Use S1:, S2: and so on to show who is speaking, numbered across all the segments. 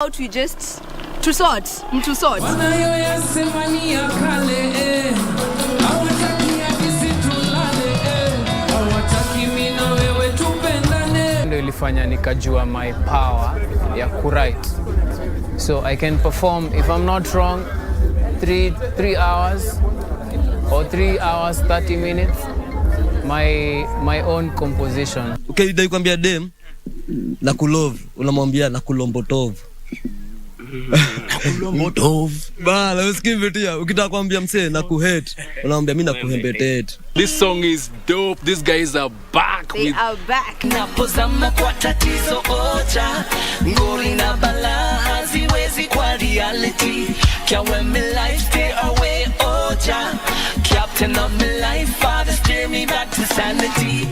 S1: out, we just to sort.
S2: Ndio ilifanya nikajua my power ya kuwrite. So I can perform, if I'm not wrong, 3 hours or 3 hours 30 minutes my own composition.
S3: Okay, dai kwambia dem na kulove, unamwambia na kulombotov. Kulombotov. Bala, usikimbetia. Ukitaka kwambia msee na kuhate, unamwambia mimi na kuhembetete.
S4: This song is dope. These guys are back.
S1: They are back.
S5: Napozama kwa tatizo oja, ngori na bala haziwezi kwa reality. Kya when me life stay away oja, captain of my life, father steer me back to sanity.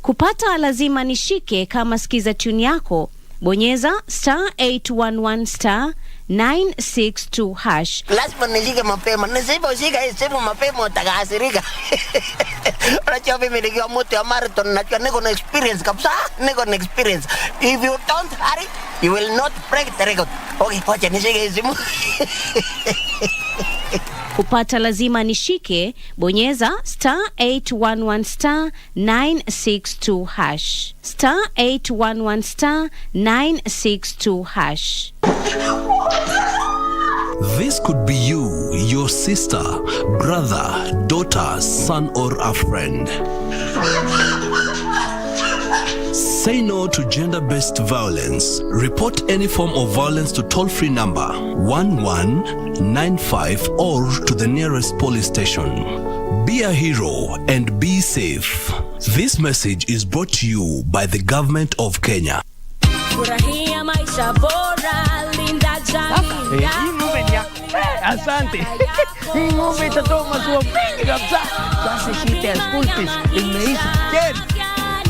S6: Kupata lazima nishike kama sikiza tune yako. Bonyeza *811 962 hash.
S7: Lazima nishike mapema. Nisiposhika simu mapema utakasirika. Unajua mimi nikiwa mtu ya marathon najua niko na experience kabisa. Niko na experience. If you don't hurry, you will not break the record. Okay, wacha nishike simu.
S6: Kupata lazima nishike, bonyeza *811 962 hash. *811 962 hash.
S8: This could be you, your sister, brother, daughter, son, or a friend. Say no to gender-based violence. Report any form of violence to toll-free number 1195 or to the nearest police station. Be a hero and be safe. This message is brought to you by the government of Kenya.
S9: Asante. Hii ng'ombe itatoa maziwa mengi kabisa. Sasa shida ya school fees imeisha tena.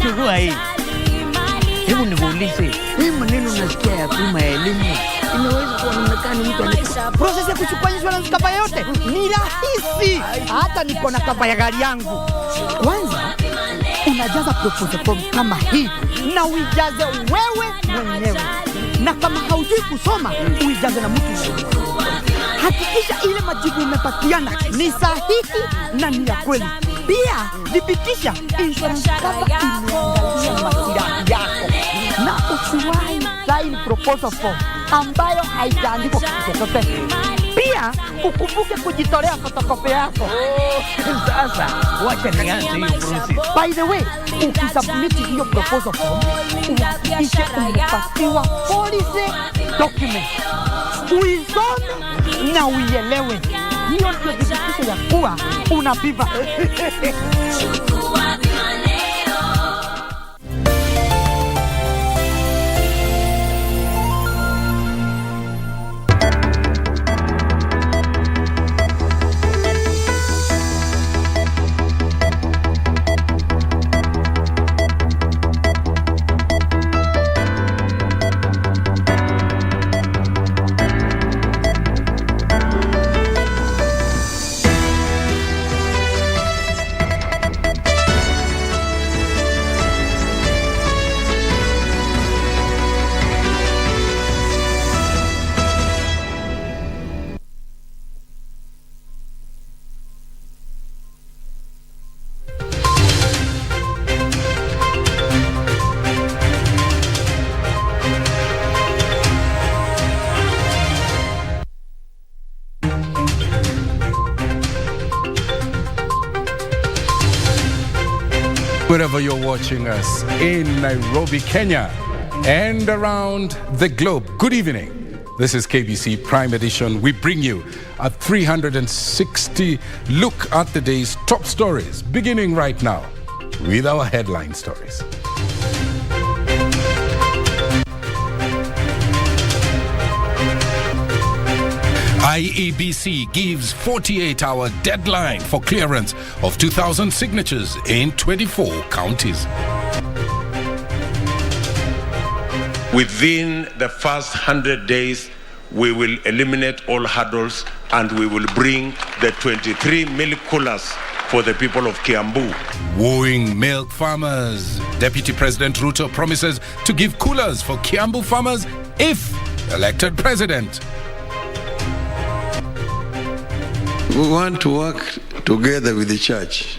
S9: Chukua hii. Hebu nikuulize, hii maneno nasikia ya bima ya elimu inaweza kuonekana mtu ana process ya kuchukua insurance cover yote ni rahisi. Hata niko na cover ya gari yangu. Kwanza unajaza proposal form kama hii na uijaze wewe mwenyewe. Na kama haujui kusoma, uijaze na mtu mwingine. Hakikisha ile majibu umepatiana ni sahihi na ni ya kweli. Pia thibitisha insurance cover imeangalia masilahi yako. Na usiwahi sign proposal form ambayo haijaandikwa kitu chochote. Pia ukumbuke kujitolea photocopy yako. Sasa wacha nianze hiyo process.
S7: By the way, ukisubmit hiyo proposal form, uhakikishe umepatiwa policy document. Uisome na uielewe. Hiyo ndio thibitisho ya kuwa unapiva.
S4: Wherever you're watching us in Nairobi, Kenya, and around the globe, good evening. This is KBC Prime Edition. We bring you a 360 look at the day's top stories, beginning right now with our headline stories. IEBC gives 48-hour deadline for clearance of 2,000 signatures in 24 counties.
S10: Within the first 100 days, we will eliminate all hurdles and we will bring the 23 milk coolers for the people of Kiambu.
S4: Wooing milk farmers. Deputy President Ruto promises to give coolers for Kiambu farmers if elected president.
S11: We want to work together with the church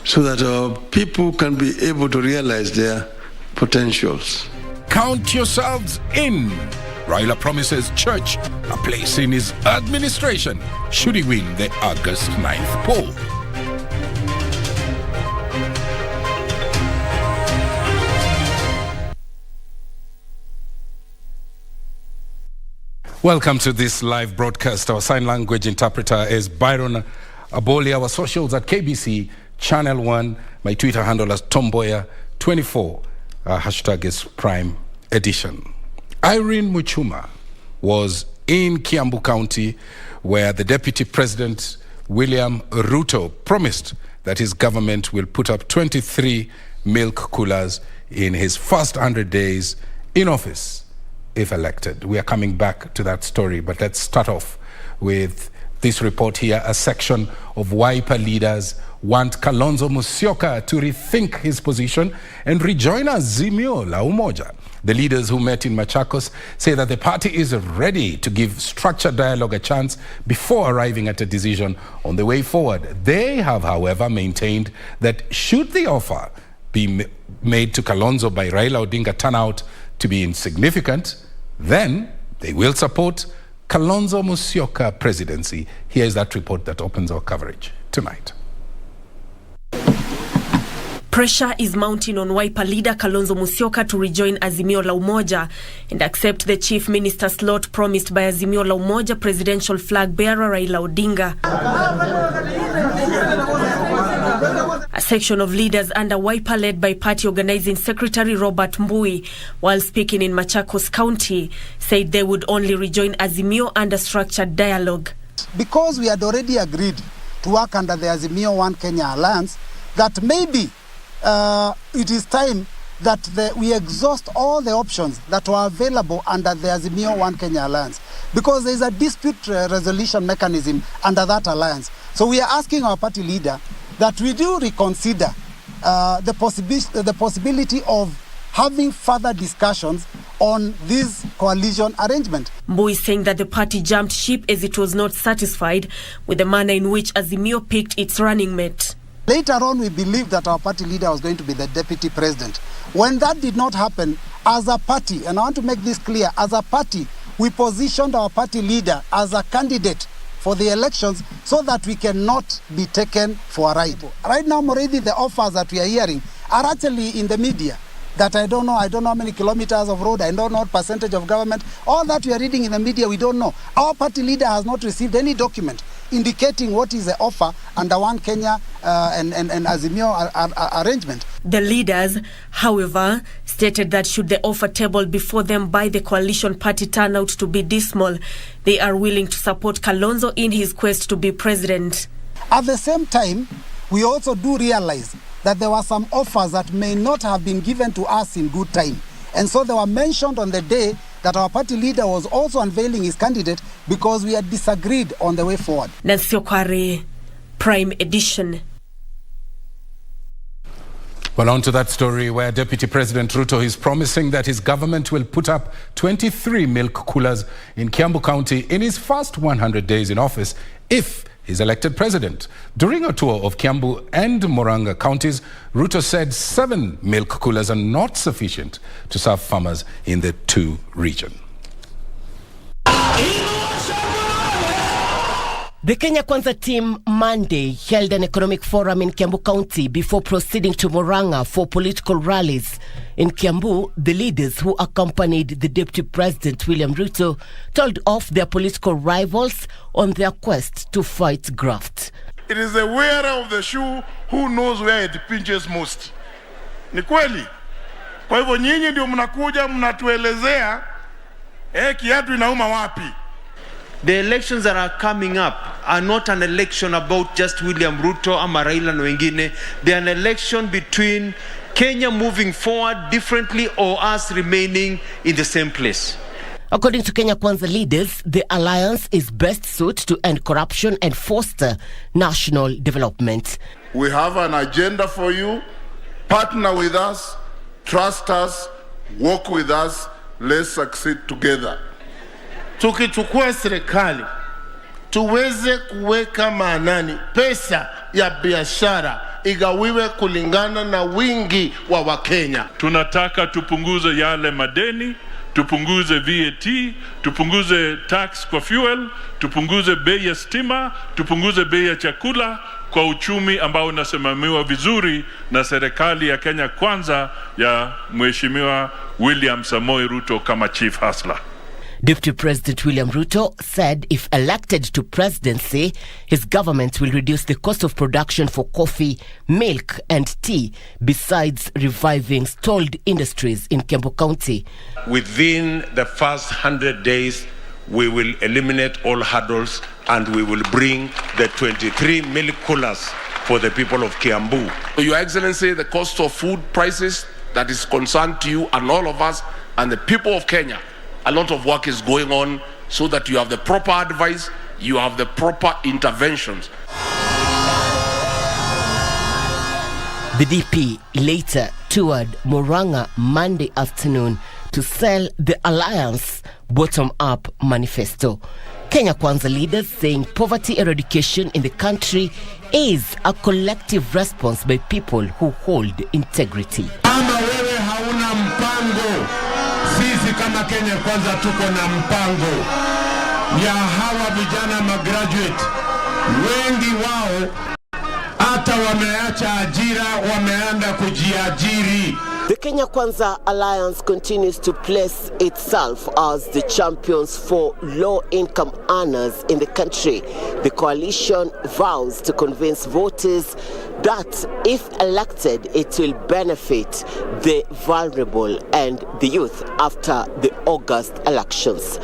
S11: so that our people can be able to realize their potentials.
S4: Count yourselves in. Raila promises church a place in his administration should he win the August 9th poll. Welcome to this live broadcast. Our sign language interpreter is Byron Aboli. Our socials at KBC Channel 1. My Twitter handle is Mboya24. Our hashtag is Prime Edition. Irene Muchuma was in Kiambu County, where the Deputy President William Ruto promised that his government will put up 23 milk coolers in his first 100 days in office if elected. We are coming back to that story, but let's start off with this report here. A section of Wiper leaders want Kalonzo Musyoka to rethink his position and rejoin Azimio la Umoja. The leaders who met in Machakos say that the party is ready to give structured dialogue a chance before arriving at a decision on the way forward. They have, however, maintained that should the offer be made to Kalonzo by Raila Odinga turn out to be insignificant, then they will support Kalonzo Musyoka presidency. Here is that report that opens our coverage tonight.
S12: Pressure is mounting on Wiper leader Kalonzo Musyoka to rejoin Azimio la Umoja and accept the chief minister slot promised by Azimio la Umoja presidential flag bearer Raila Odinga. A section of leaders under Wiper, led by party organizing secretary Robert Mbui, while speaking in Machakos County, said they would only rejoin Azimio under structured dialogue.
S13: Because we had already agreed to work under the Azimio One Kenya Alliance, that maybe it is time that we exhaust all the options that were available under the Azimio One Kenya Alliance, because there is a dispute resolution mechanism under that alliance. So we are asking our party leader that we do reconsider the possibility of having further discussions on this coalition arrangement.
S12: Mbui saying that the party jumped ship as it was not satisfied with the manner in which Azimio picked its running mate.
S13: Later on, we believed that our party leader was going to be the deputy president. When that did not happen, as a party, and I want to make this clear, as a party, we positioned our party leader as a candidate for the elections so that we cannot be taken for a ride. Right now, already the offers that we are hearing are actually in the media. That I don't know how many kilometers of road, I don't know what percentage of government. All that we are reading in the media, we don't know. Our party leader has not received any document indicating what is the offer under One Kenya and Azimio arrangement.
S12: The leaders, however, stated that should the offer tabled before them by the coalition party turn out to be dismal, they are willing to support Kalonzo in his quest to be president.
S13: At the same time, we also do realize that there were some offers that may not have been given to us in good time. And so they were mentioned on the day that our party leader was also unveiling his candidate because we had disagreed on the way forward.
S12: Nancy Okware, Prime Edition.
S4: Well, on to that story where Deputy President Ruto is promising that his government will put up 23 milk coolers in Kiambu County in his first 100 days in office if he's elected president. During a tour of Kiambu and Murang'a counties, Ruto said 7 milk coolers are not sufficient to serve farmers in the two regions.
S14: The Kenya Kwanza team Monday held an economic forum in Kiambu County before proceeding to Murang'a for political rallies. In Kiambu, the leaders who accompanied the Deputy President William Ruto told off their political rivals on their quest to fight graft.
S15: It is the wearer of the shoe who knows where it pinches most. Ni kweli. Kwa hivyo nyinyi ndio mnakuja mnatuelezea kiatu inauma wapi.
S16: The elections that are coming up are not an election about just William Ruto ama Raila na wengine. They are an election between Kenya moving forward differently or us remaining in the same place.
S14: According to Kenya Kwanza leaders, the alliance is best suited to end corruption and foster national development.
S15: We have an agenda for you. Partner with us, trust us, work with us, let's succeed together. tukichukua serikali tuweze kuweka maanani pesa ya biashara igawiwe kulingana na wingi wa Wakenya.
S17: Tunataka tupunguze yale madeni, tupunguze VAT, tupunguze tax kwa fuel, tupunguze bei ya stima, tupunguze bei ya chakula kwa uchumi ambao unasimamiwa vizuri na serikali ya Kenya Kwanza ya Mheshimiwa William Samoei Ruto kama chief hustler.
S14: Deputy President William Ruto said if elected to presidency, his government will reduce the cost of production for coffee, milk and tea, besides reviving stalled industries in Kiambu County.
S10: Within the first 100 days, we will eliminate all hurdles and we will bring the 23 milk coolers for the people of Kiambu.
S18: Your Excellency, the cost of food prices that is concerned to you and all of us and the people of Kenya, a lot of work is going on so that you have the proper advice, you have the proper interventions.
S14: The DP later toured Murang'a Monday afternoon to sell the Alliance bottom-up manifesto. Kenya Kwanza leaders saying poverty eradication in the country is a collective response by people who hold integrity.
S19: Kama wewe hauna mpango, sisi kama Kenya Kwanza tuko na mpango ya hawa vijana magraduate. Wengi wao hata wameacha ajira, wameanda kujiajiri.
S14: The Kenya Kwanza Alliance continues to place itself as the champions for low-income earners in the country. The coalition vows to convince voters that if elected, it will benefit the vulnerable and the youth after the August elections.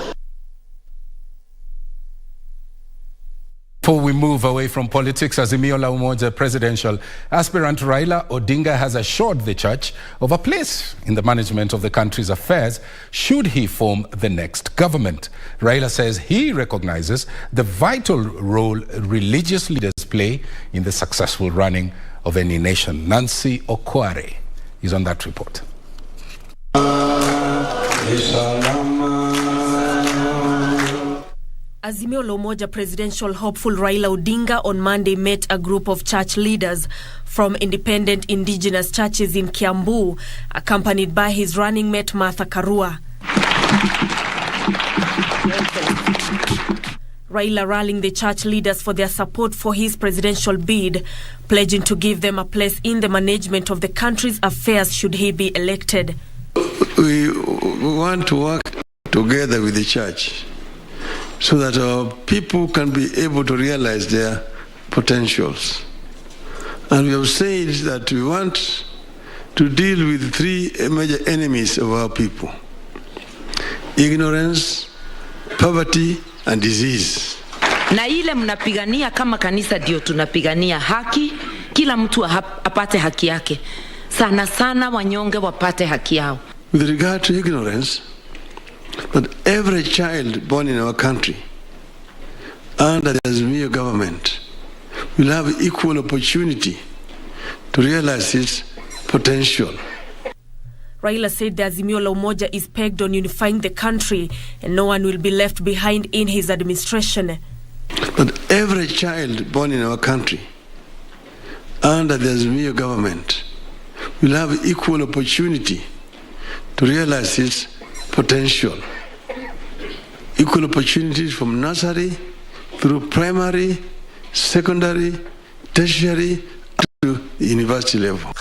S4: Before we move away from politics, Azimio la Umoja presidential aspirant Raila Odinga has assured the church of a place in the management of the country's affairs should he form the next government. Raila says he recognizes the vital role religious leaders play in the successful running of any nation. Nancy Okware is on that report.
S12: Azimio la Umoja presidential hopeful Raila Odinga on Monday met a group of church leaders from independent indigenous churches in Kiambu, accompanied by his running mate Martha Karua. Raila rallying the church leaders for their support for his presidential bid, pledging to give them a place in the management of the country's affairs should he be elected.
S11: We want to work together with the church so that our people can be able to realize their potentials. And we have said that we want to deal with three major enemies of our people: ignorance, poverty, and disease.
S20: Na ile mnapigania kama kanisa ndio tunapigania haki, kila mtu apate haki yake. Sana sana wanyonge wapate haki yao.
S11: With regard to ignorance, that every child born in our country under the Azimio government will have equal opportunity to realize its potential.
S12: Raila said the Azimio la Umoja is pegged on unifying the country and no one will be left behind in his administration.
S11: That every child born in our country under the Azimio government will have equal opportunity to realize its potential. Equal opportunities from nursery through primary, secondary, tertiary, to the university level.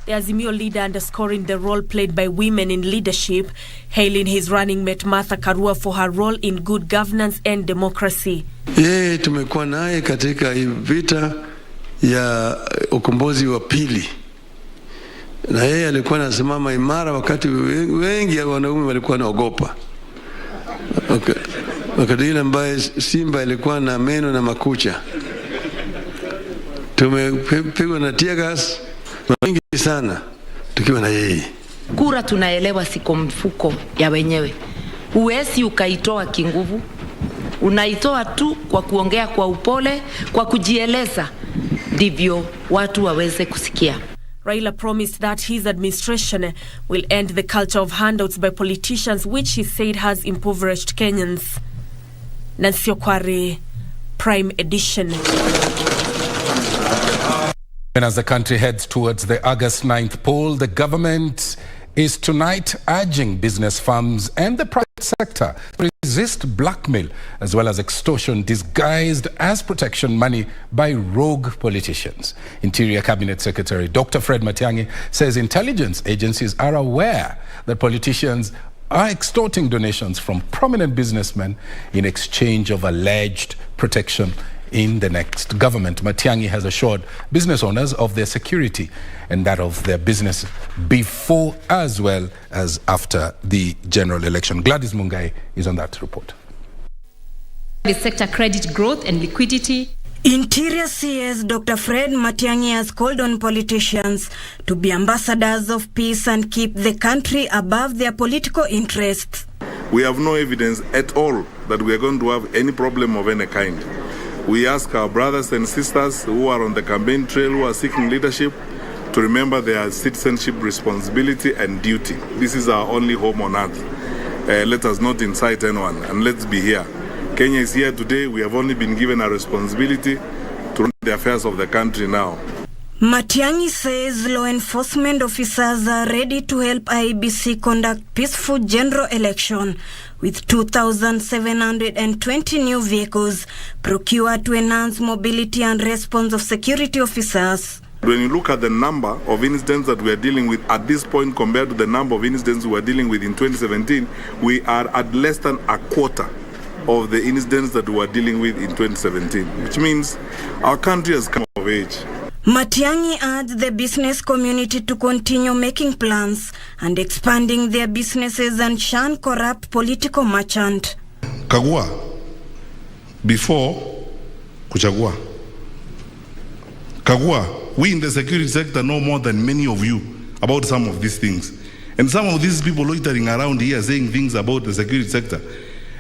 S12: The Azimio leader underscoring the role played by women in leadership, hailing his running mate Martha Karua for her role in good governance and democracy.
S11: Yeye tumekuwa naye katika vita ya ukombozi wa pili. Na yeye alikuwa anasimama imara wakati wengi wanaume walikuwa wanaogopa. Okay. Wakati ile ambaye simba ilikuwa na meno na makucha. Tumepigwa na tear gas wengi sana tukiwa na yeye.
S20: Kura tunaelewa siko mfuko ya wenyewe. Huwezi ukaitoa kinguvu. Unaitoa tu kwa kuongea kwa upole, kwa kujieleza, ndivyo watu waweze kusikia.
S12: Raila promised that his administration will end the culture of handouts by politicians, which he said has impoverished Kenyans. Nancy Okware, Prime Edition.
S4: And as the country heads towards the August 9th poll, the government is tonight urging business firms and the private sector to resist blackmail as well as extortion disguised as protection money by rogue politicians. Interior Cabinet Secretary Dr. Fred Matiang'i says intelligence agencies are aware that politicians are extorting donations from prominent businessmen in exchange of alleged protection in the next government. Matiang'i has assured business owners of their security and that of their business before as well as after the general election. Gladys Mungai is on that report.
S21: The sector credit growth and liquidity.
S22: Interior CS Dr. Fred Matiang'i has called on politicians to be ambassadors of peace and keep the country above their political interests.
S15: We have no evidence at all that we are going to have any problem of any kind. We ask our brothers and sisters who are on the campaign trail, who are seeking leadership, to remember their citizenship responsibility and duty. This is our only home on earth. Let us not incite anyone, and let's be here. Kenya is here today. We have only been given a responsibility to run the affairs of the country now.
S22: Matiang'i says law enforcement officers are ready to help IEBC conduct peaceful general election with 2,720 new vehicles procured to enhance mobility and response of security officers.
S15: When you look at the number of incidents that we are dealing with at this point compared to the number of incidents we were dealing with in 2017, we are at less than a quarter of the incidents that we were dealing with in 2017, which means our country has come of age.
S22: Matiang'i urged the business community to continue making plans and expanding their businesses and shun corrupt political merchant.
S15: Kagua before kuchagua. Kagua, we in the security sector know more than many of you about some of these things. And some of these people loitering around here saying things about the security sector,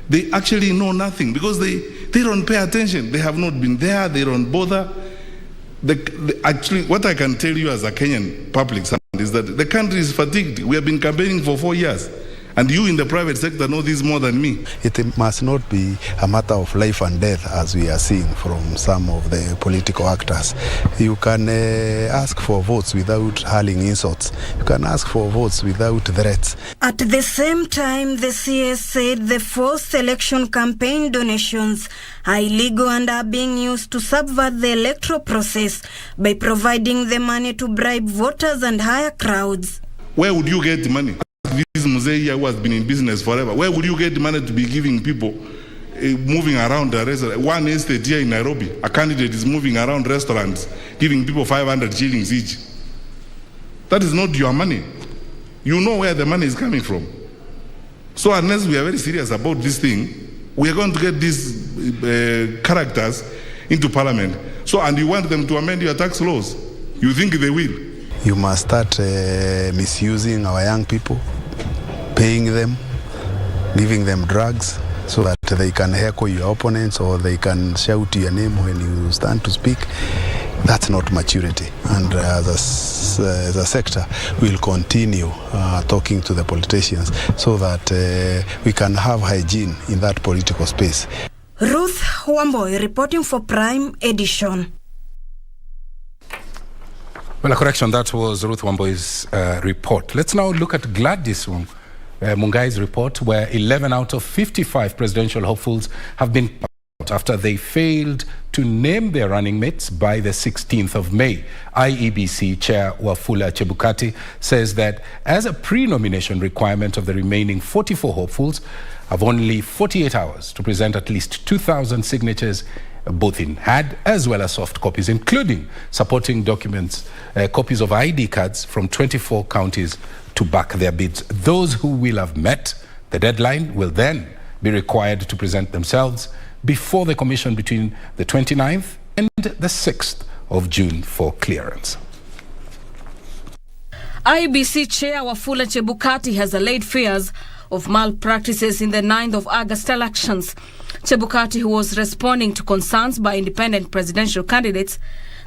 S15: they actually know nothing because they don't pay attention. They have not been there, they don't bother. Actually, what I can tell you as a Kenyan public servant is that the country is fatigued. We have been campaigning for 4 years. And you in the private sector know this more than me.
S23: It must not be a matter of life and death as we are seeing from some of the political actors. You can ask for votes without hurling insults. You can ask for votes without threats.
S22: At the same time, the CS said the forced election campaign donations are illegal and are being used to subvert the electoral process by providing the money to bribe voters and hire crowds.
S15: Where would you get the money? This Mzee who has been in business forever, where would you get the money to be giving people moving around the restaurant? One estate here in Nairobi, a candidate is moving around restaurants, giving people 500 shillings each. That is not your money. You know where the money is coming from. So unless we are very serious about this thing, we are going to get these characters into parliament. So, and you want them to amend your tax laws. You think they will?
S23: You must start misusing our young people, paying them, giving them drugs so that they can heckle your opponents or they can shout your name when you stand to speak. That's not maturity. And as a sector, we'll continue talking to the politicians so that we can have hygiene in that political space.
S22: Ruth Wamboy reporting for Prime Edition.
S4: Well, a correction, that was Ruth Wamboy's report. Let's now look at Gladys Mungai's report, where 11 out of 55 presidential hopefuls have been out after they failed to name their running mates by the 16th of May. IEBC Chair Wafula Chebukati says that as a pre-nomination requirement of the remaining 44 hopefuls have only 48 hours to present at least 2,000 signatures, both in hard as well as soft copies, including supporting documents, copies of ID cards from 24 counties to back their bids. Those who will have met the deadline will then be required to present themselves before the commission between the 29th and the 6th of June for clearance.
S12: IEBC Chair Wafula Chebukati has allayed fears
S1: of malpractices in the 9th of August elections. Chebukati, who was responding to concerns by independent presidential candidates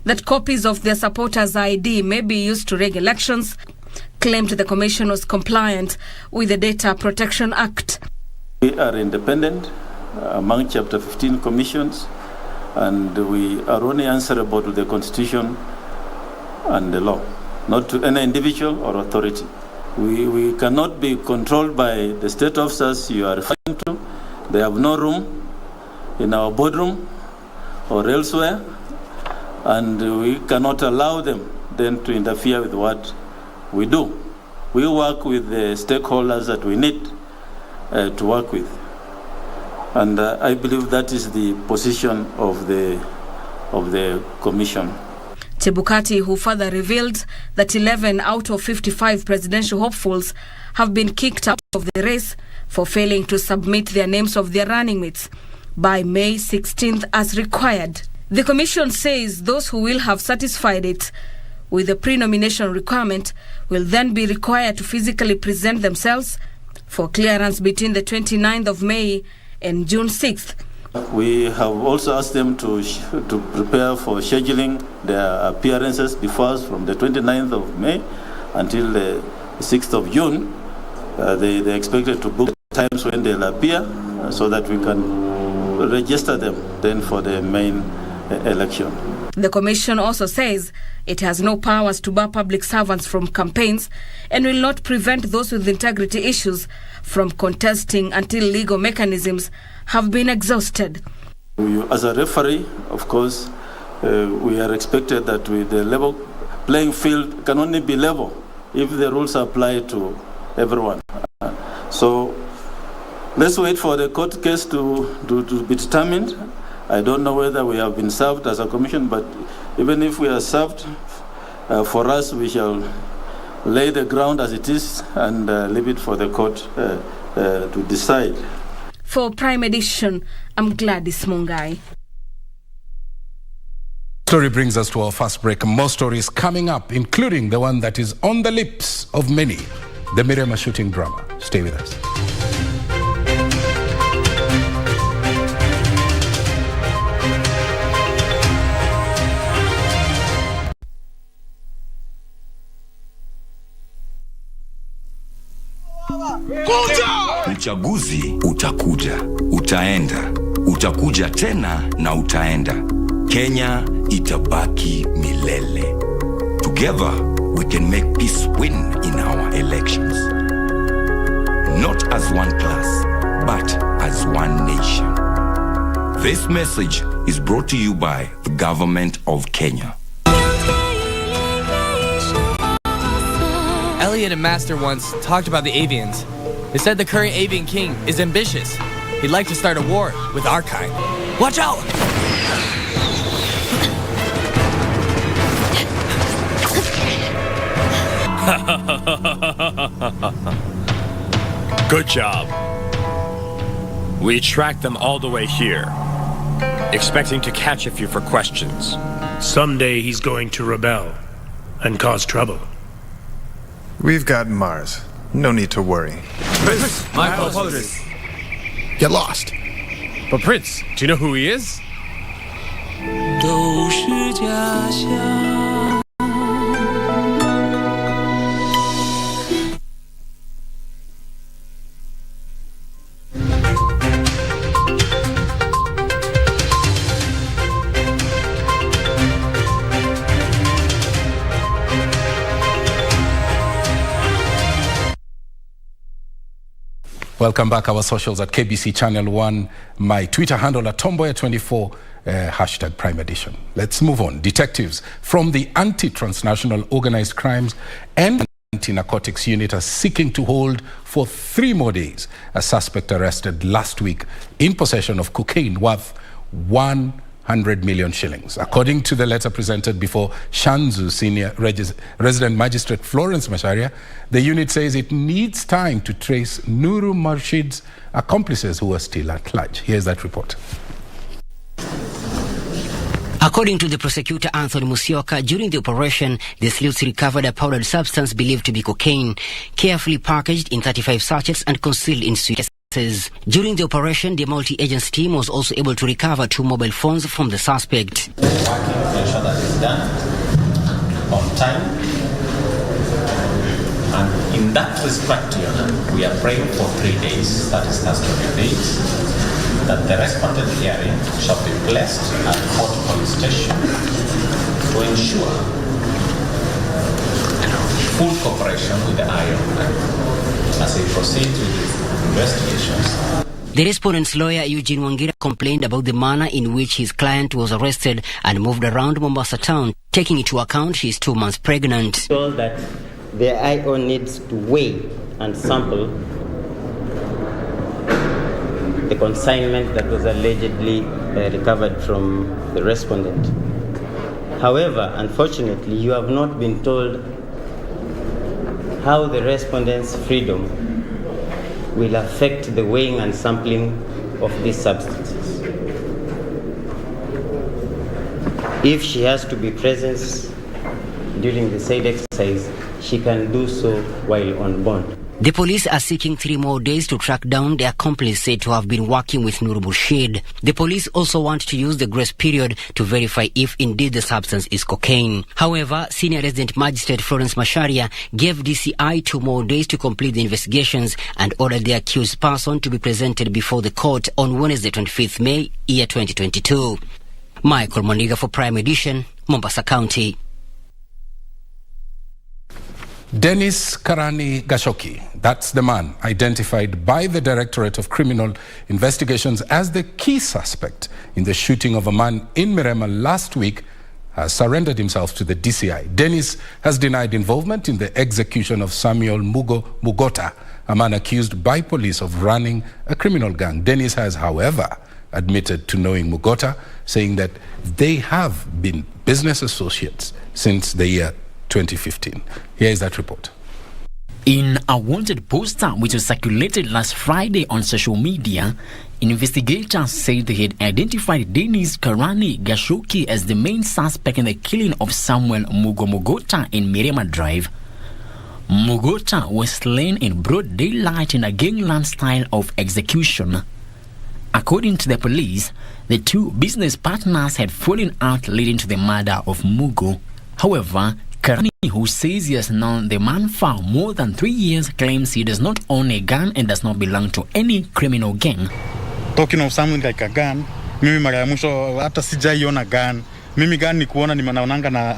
S1: that copies of their supporters' ID may be used to rig elections, claimed the commission was compliant with the Data Protection Act.
S2: We are independent among Chapter 15 commissions, and we are only answerable to the Constitution and the law, not to any individual or authority. We cannot be controlled by the state officers you are referring to. They have no room in our boardroom or elsewhere, and we cannot allow them then to interfere with what we do. We work with the stakeholders that we need to work with. And I believe that is the position of the commission.
S1: Chebukati, who further revealed that 11 out of 55 presidential hopefuls have been kicked out of the race for failing to submit their names of their running mates by May 16th as required. The commission says those who will have satisfied it with the pre-nomination requirement will then be required to physically present themselves for clearance between the 29th of May and June 6th.
S2: We have also asked them to prepare for scheduling their appearances before us from the 29th of May until the 6th of June. They're expected to book times when they'll appear so that we can register them then for the main election.
S1: The commission also says it has no powers to bar public servants from campaigns and will not prevent those with integrity issues from contesting until legal mechanisms have been exhausted.
S2: As a referee, of course, we are expected that the level playing field can only be level if the rules apply to everyone. So let's wait for the court case to be determined. I don't know whether we have been served as a commission, but even if we are served, for us, we shall lay the ground as it is and leave it for the court to decide.
S1: For Prime Edition, I'm Gladys Mungai.
S4: Story brings us to our first break. More stories coming up, including the one that is on the lips of many, the Mirema shooting drama. Stay with us.
S3: Uchaguzi utakuja, utaenda, utakuja tena na utaenda. Kenya itabaki milele. Together we can make peace win in our elections. Not as one class, but as one nation. This message is brought to you by the government of Kenya.
S24: Elliot and Master once talked about the avians. They said the current avian king is ambitious. He'd like to start a war with our kind. Watch out!
S25: Good job. We tracked them all the way here, expecting to catch a few for questions.
S26: Someday he's going to rebel and cause trouble.
S27: We've got Mars. No need to worry.
S25: Prince, my apologies.
S27: Get lost.
S25: But Prince, do you know who he is?
S4: Welcome back. Our socials at KBC Channel 1. My Twitter handle at Tomboya24, hashtag Prime Edition. Let's move on. Detectives from the Anti-Transnational Organized Crimes and Anti-Narcotics Unit are seeking to hold for 3 more days a suspect arrested last week in possession of cocaine worth 100 million shillings. According to the letter presented before Shanzu Senior Resident Magistrate Florence Macharia, the unit says it needs time to trace Nuru Marshid's accomplices who are still at large. Here's that report.
S5: According to the prosecutor Anthony Musyoka, during the operation, the sleuths recovered a powdered substance believed to be cocaine, carefully packaged in 35 sachets and concealed in suitcases. During the operation, the multi-agency team was also able to recover 2 mobile phones from the suspect.
S6: Working to ensure that it's done on time. And in that respect, Your Honor, we are praying for 3 days, that is custodial days, that the respondent hearing shall be placed at Port Police Station to ensure full cooperation with the IEBC as it proceeds with its investigations.
S5: The respondent's lawyer, Eugene Wangira, complained about the manner in which his client was arrested and moved around Mombasa town, taking into account she is 2 months pregnant.
S7: So that the IO needs to weigh and sample the consignment that was allegedly recovered from the respondent. However, unfortunately, you have not been told how the respondent's freedom will affect the weighing and sampling of these substances. If she has to be present during the said exercise, she can do so while on bond.
S5: The police are seeking 3 more days to track down the accomplice said to have been working with Nur Burshid. The police also want to use the grace period to verify if indeed the substance is cocaine. However, Senior Resident Magistrate Florence Masharia gave DCI 2 more days to complete the investigations and ordered the accused person to be presented before the court on Wednesday, 25th May, year 2022. Michael Moniga for Prime Edition, Mombasa County.
S4: Dennis Karani Gashoki, that's the man identified by the Directorate of Criminal Investigations as the key suspect in the shooting of a man in Mirema last week, has surrendered himself to the DCI. Dennis has denied involvement in the execution of Samuel Mugota, a man accused by police of running a criminal gang. Dennis has, however, admitted to knowing Mugota, saying that they have been business associates since the year 2015. Here is that report.
S8: In a wanted poster which was circulated last Friday on social media, investigators said they had identified Dennis Karani Gashoki as the main suspect in the killing of Samuel Mugota in Mirema Drive. Mugota was slain in broad daylight in a gangland style of execution. According to the police, the 2 business partners had fallen out leading to the murder of Mugo. However, Karani, who says he has known the man for more than 3 years, claims he does not own a gun and does not belong to any criminal gang.
S9: Talking of something like a gun, mimi mara ya mwisho hata sijaiona gun. Mimi gun ni kuona ni naonanga na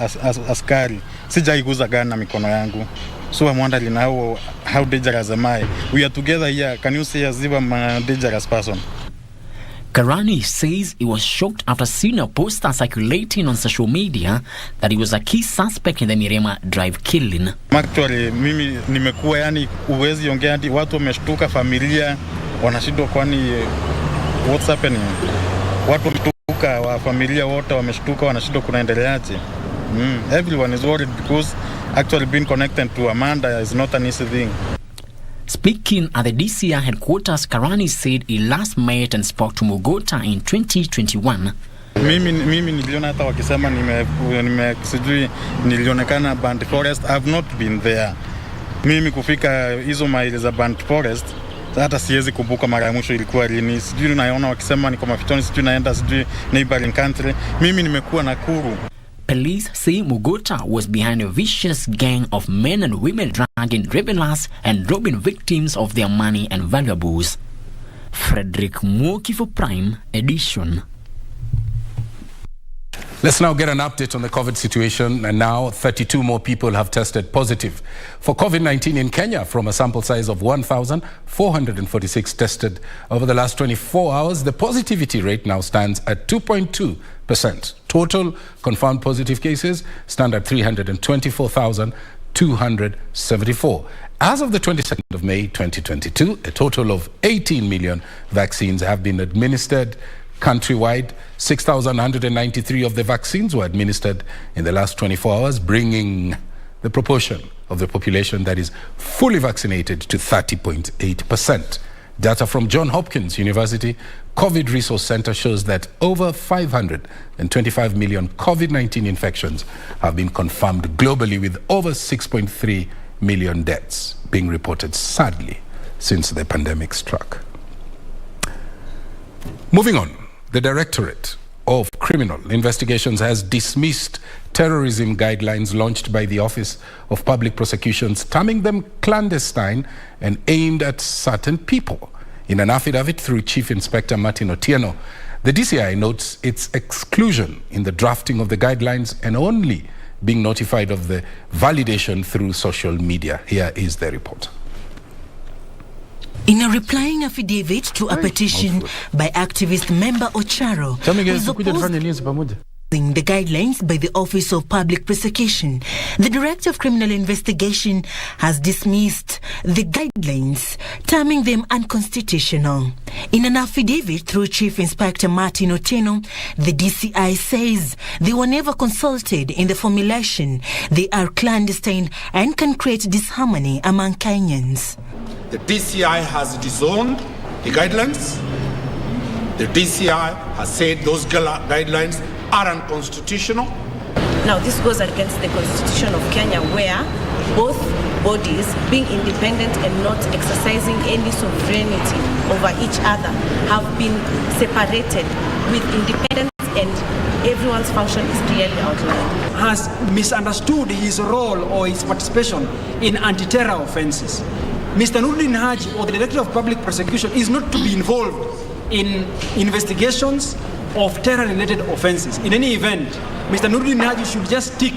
S9: askari. Sijaiguza gun na mikono yangu. So I'm wondering now, how dangerous am I? We are together here. Can you say as if I'm a dangerous person?
S8: Karani says he was shocked after seeing a poster circulating on social media that he was a key suspect in the Mirema Drive killing.
S9: Actually, mimi nimekuwa yani uwezi ongea hadi watu wameshtuka, familia wanashindwa kwani what's happening? Watu wameshtuka, wa familia wote wameshtuka, wanashindwa kunaendeleaje. Everyone is worried because actually being connected to Amanda is not an easy thing.
S8: Speaking at the DCI headquarters, Karani said he last met and spoke to Mugota in 2021.
S9: Mimi niliona hata wakisema sijui nilionekana Band Forest. I've not been there. Mimi kufika hizo maili za Band Forest hata siwezi kumbuka mara ya mwisho ilikuwa lini. Sijui naona wakisema niko mafitoni, sijui naenda sijui neighboring country. Mimi nimekuwa Nakuru.
S8: Police say Mugota was behind a vicious gang of men and women dragging revelers and robbing victims of their money and valuables. Frederick Mwoki for Prime Edition.
S4: Let's now get an update on the COVID situation. And now 32 more people have tested positive for COVID-19 in Kenya from a sample size of 1,446 tested over the last 24 hours. The positivity rate now stands at 2.2%. Total confirmed positive cases stand at 324,274. As of the 22nd of May 2022, a total of 18 million vaccines have been administered countrywide. 6,193 of the vaccines were administered in the last 24 hours, bringing the proportion of the population that is fully vaccinated to 30.8%. Data from Johns Hopkins University COVID Resource Center shows that over 525 million COVID-19 infections have been confirmed globally, with over 6.3 million deaths being reported, sadly, since the pandemic struck. Moving on, the Directorate of Criminal Investigations has dismissed terrorism guidelines launched by the Office of Public Prosecutions, terming them clandestine and aimed at certain people. In an affidavit through Chief Inspector Martin Otieno, the DCI notes its exclusion in the drafting of the guidelines and only being notified of the validation through social media. Here is the report.
S10: In a replying affidavit to a petition by activist member Ocharo, the guidelines by the Office of Public Prosecution, the Director of Criminal Investigation has dismissed the guidelines, terming them unconstitutional. In an affidavit through Chief Inspector Martin Otieno, the DCI says they were never consulted in the formulation, they are clandestine and can create disharmony among Kenyans.
S13: The DCI has disowned the guidelines. The DCI has said those guidelines are unconstitutional.
S14: Now this goes against the Constitution of Kenya, where both bodies, being independent and not exercising any sovereignty over each other, have been separated with independence, and everyone's function is clearly outlined.
S16: Has misunderstood his role or his participation in anti-terror offenses. Mr. Nuruddin Haji, or the Director of Public Prosecution, is not to be involved in investigations of terror-related offenses. In any event, Mr. Nuruddin Haji should just stick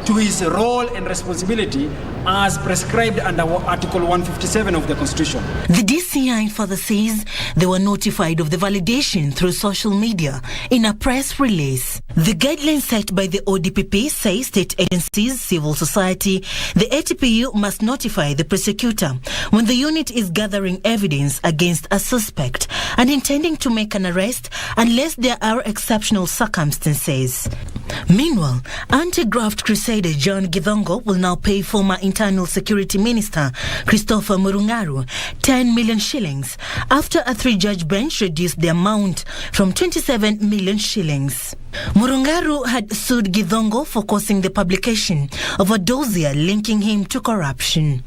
S16: to his role and responsibility as prescribed under Article 157 of the Constitution.
S10: The DCI further says they were notified of the validation through social media in a press release. The guidelines set by the ODPP say state agencies, civil society, the ATPU must notify the prosecutor when the unit is gathering evidence against a suspect and intending to make an arrest unless there are exceptional circumstances. Meanwhile, anti-graft crusader John Githongo will now pay former Internal Security Minister Christopher Murungaru 10 million shillings after a 3-judge bench reduced the amount from 27 million shillings. Murungaru had sued Githongo for causing the publication of a dossier linking him to corruption.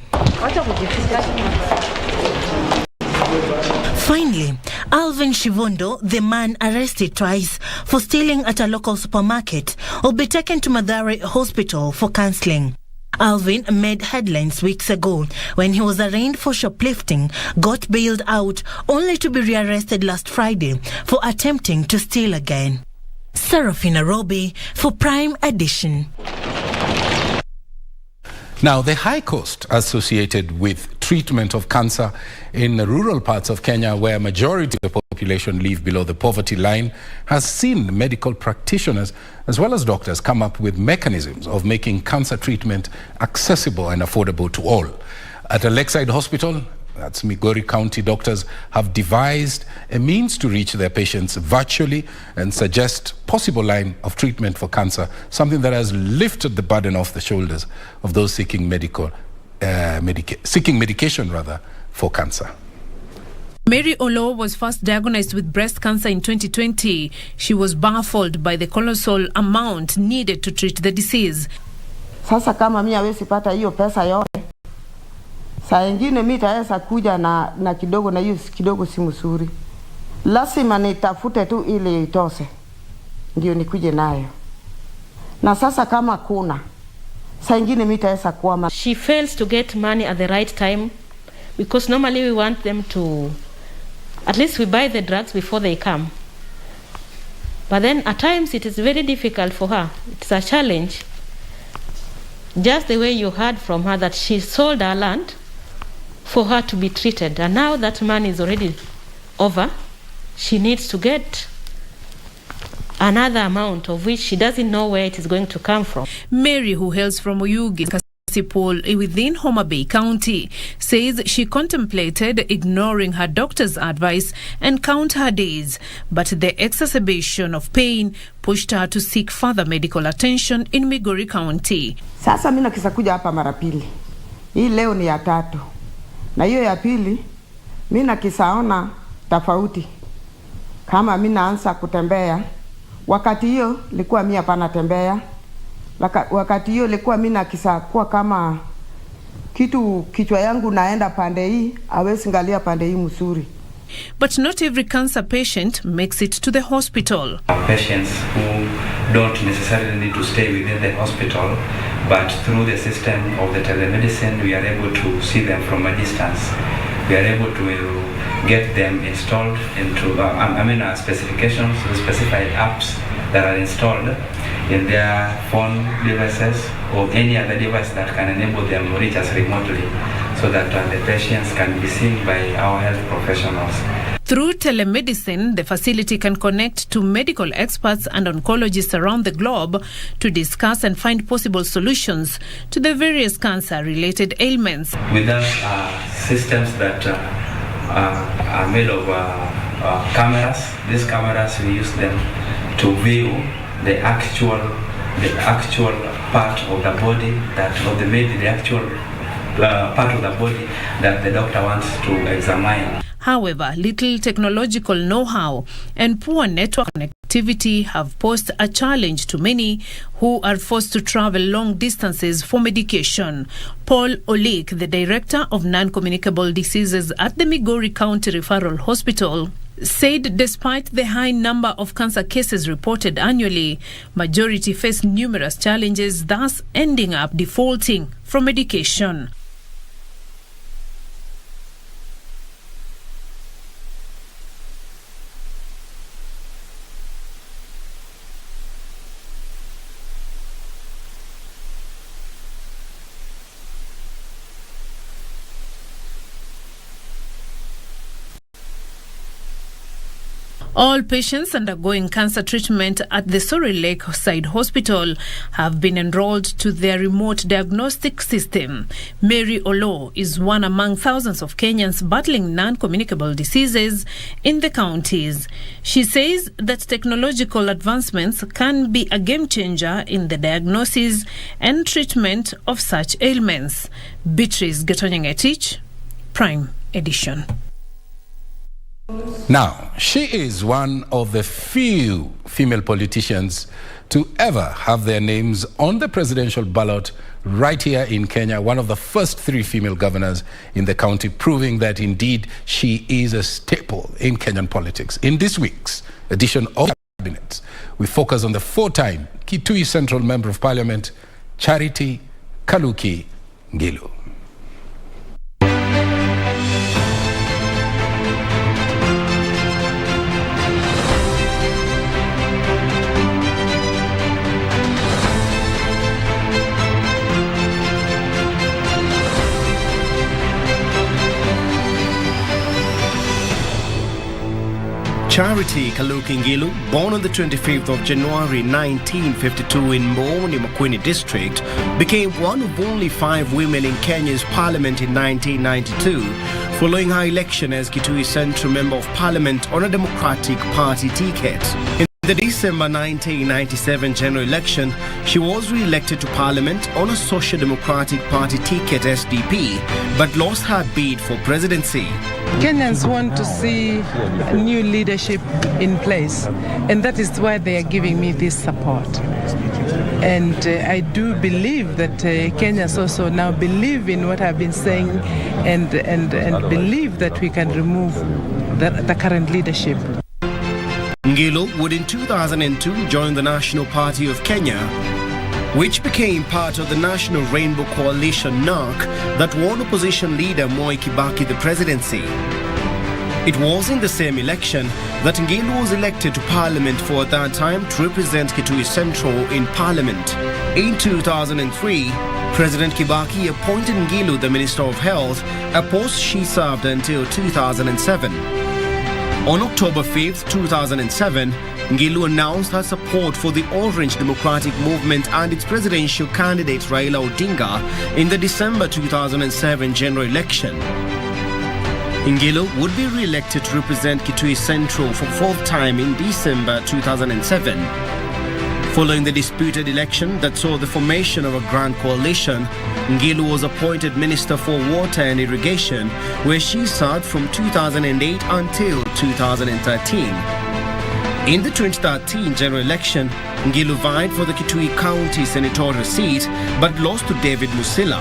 S10: Finally, Alvin Shivondo, the man arrested twice for stealing at a local supermarket, will be taken to Mathare Hospital for counseling. Alvin made headlines weeks ago when he was arraigned for shoplifting, got bailed out, only to be rearrested last Friday for attempting to steal again. Serafina Robi for Prime Edition.
S4: Now, the high cost associated with treatment of cancer in the rural parts of Kenya, where a majority of the population live below the poverty line, has seen medical practitioners as well as doctors come up with mechanisms of making cancer treatment accessible and affordable to all. At a lakeside hospital, that's Migori County, doctors have devised a means to reach their patients virtually and suggest possible line of treatment for cancer, something that has lifted the burden off the shoulders of those seeking medication for cancer.
S17: Mary Olo was first diagnosed with breast cancer in 2020. She was baffled by the colossal amount needed to treat the disease.
S18: Sasa kama mimi hawezi pata hiyo pesa yote, saa ingine mimi taweza kuja na kidogo, na hiyo kidogo si mzuri. Lazima nitafute tu ili itose ndio nikuje nayo. Na sasa kama kuna saa ingine mimi taweza kuama.
S14: She fails to get money at the right time, because normally we want them to, at least we buy the drugs before they come. But then at times it is very difficult for her. It's a challenge. Just the way you heard from her that she sold her land for her to be treated, and now that money is already over, she needs to get another amount of which she doesn't know where it is going to come from.
S17: Mary, who hails from Oyugi within Homa Bay County, says she contemplated ignoring her doctor's advice and count her days, but the exacerbation of pain pushed her to seek further medical attention in Migori County.
S18: Sasa mimi nakisakuja hapa mara pili. Hii leo ni ya tatu. Na hiyo ya pili Mimi nakisaona tofauti. Kama mimi naanza kutembea, wakati hiyo likuwa mimi hapana tembea. Wakati hiyo likuwa mimi nakisakuwa kama kitu kichwa yangu naenda pande hii, hawezi ngalia pande hii mzuri.
S17: But not every cancer patient makes it to the hospital.
S11: Patients who don't necessarily need to stay within the hospital, but through the system of the telemedicine, we are able to see them from a distance. We are able to get them installed into specifications, specified apps that are installed in their phone devices or any other device that can enable them to reach us remotely, so that the patients can be seen by our health professionals.
S17: Through telemedicine, the facility can connect to medical experts and oncologists around the globe to discuss and find possible solutions to the various cancer-related ailments.
S11: With us systems that are made of cameras. These cameras, we use them to view the actual part of the body part of the body that the doctor wants to examine.
S17: However, little technological know-how and poor network connectivity have posed a challenge to many who are forced to travel long distances for medication. Paul Olik, the director of non-communicable diseases at the Migori County Referral Hospital, said despite the high number of cancer cases reported annually, majority face numerous challenges, thus ending up defaulting from medication. All patients undergoing cancer treatment at the Surrey Lakeside Hospital have been enrolled to their remote diagnostic system. Mary Olo is one among thousands of Kenyans battling non-communicable diseases in the counties. She says that technological advancements can be a game changer in the diagnosis and treatment of such ailments. Beatrice Getonyang-Etich, Prime Edition.
S4: Now, she is one of the few female politicians to ever have their names on the presidential ballot right here in Kenya, one of the first 3 female governors in the county, proving that indeed she is a staple in Kenyan politics. In this week's edition of Cabinet, we focus on the 4-time Kitui Central Member of Parliament, Charity Kaluki Ngilu.
S15: Charity Kaluki Ngilu, born on the 25th of January 1952 in Mboya, Makwini district, became one of only 5 women in Kenya's parliament in 1992, following her election as Kitui Central Member of Parliament on a Democratic Party ticket. In the December 1997 general election, she was re-elected to Parliament on a Social Democratic Party ticket SDP, but lost her bid for presidency.
S19: Kenyans want to see new leadership in place, and that is why they are giving me this support. And I do believe that Kenyans also now believe in what I've been saying and believe that we can remove the current leadership.
S15: Ngilu would in 2002 join the National Party of Kenya, which became part of the National Rainbow Coalition NARC that won opposition leader Moi Kibaki the presidency. It was in the same election that Ngilu was elected to Parliament for at that time to represent Kitui Central in Parliament. In 2003, President Kibaki appointed Ngilu the Minister of Health, a post she served until 2007. On October 5th, 2007, Ngilu announced her support for the Orange Democratic Movement and its presidential candidate Raila Odinga in the December 2007 general election. Ngilu would be re-elected to represent Kitui Central for 4th time in December 2007. Following the disputed election that saw the formation of a grand coalition, Ngilu was appointed Minister for Water and Irrigation, where she served from 2008 until 2013. In the 2013 general election, Ngilu vied for the Kitui County senatorial seat but lost to David Musila.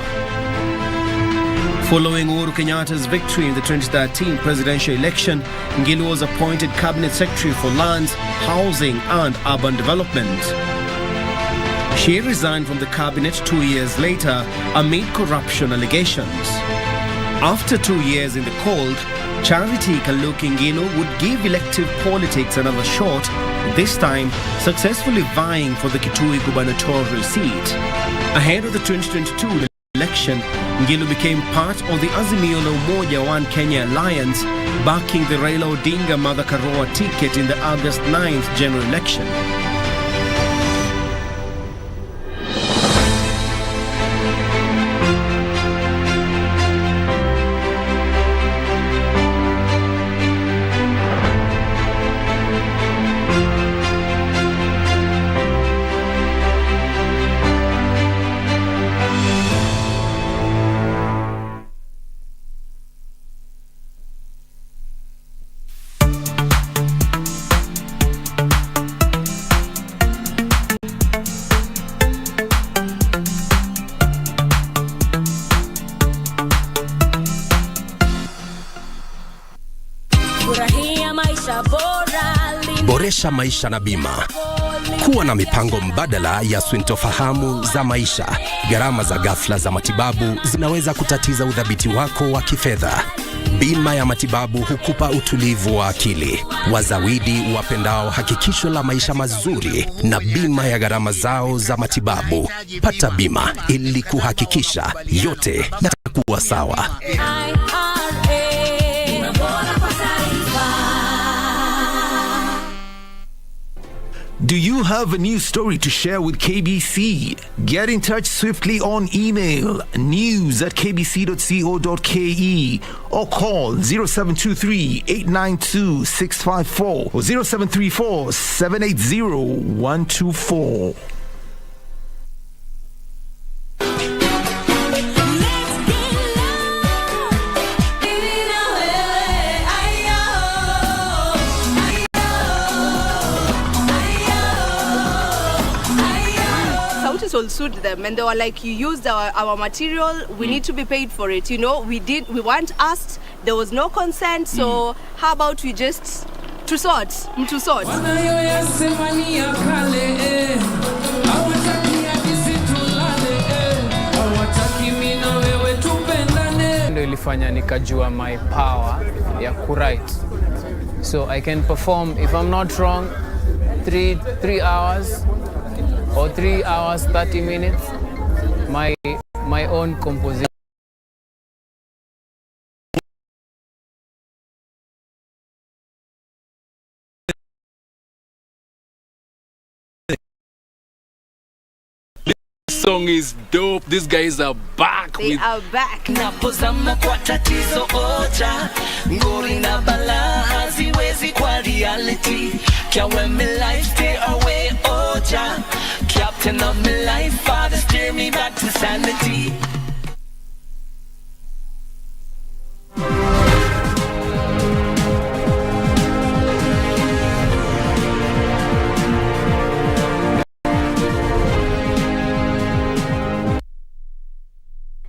S15: Following Uhuru Kenyatta's victory in the 2013 presidential election, Ngilu was appointed Cabinet Secretary for Lands, Housing and Urban Development. She resigned from the cabinet 2 years later amid corruption allegations. After 2 years in the cold, Charity Kaluki Ngilu would give elective politics another shot, this time successfully vying for the Kitui gubernatorial seat. Ahead of the 2022 election, Ngilu became part of the Azimio la Umoja One Kenya alliance, backing the Raila Odinga Martha Karua ticket in the August 9th general election.
S1: Boresha maisha na bima. Kuwa na mipango mbadala ya sintofahamu za maisha. Gharama za ghafla za matibabu zinaweza kutatiza udhabiti wako wa kifedha. Bima ya matibabu hukupa utulivu wa akili. Wazawidi wapendao hakikisho la maisha mazuri na bima ya gharama zao za matibabu. Pata bima ili kuhakikisha yote yatakuwa sawa.
S2: Do you have a news story to share with KBC? Get in touch swiftly on email news@kbc.co.ke or call 0723-892-654 or 0734-780-124.
S12: Will suit them, and they were like, you used our material, we need to be paid for it, you know, we weren't asked, there was no consent, so how about we just to sort.
S20: Ndio ilifanya nikajua my power ya kuwrite, so I can perform, if I'm not wrong, 3 hours or 3 hours 30 minutes my own composition.
S4: This song is dope. These guys are back.
S12: They are back.
S21: Napozama kwa tatizo oja, ngori na bala haziwezi kwa reality. Kya when me life stay away oja, captain of my life, father steer me back to sanity.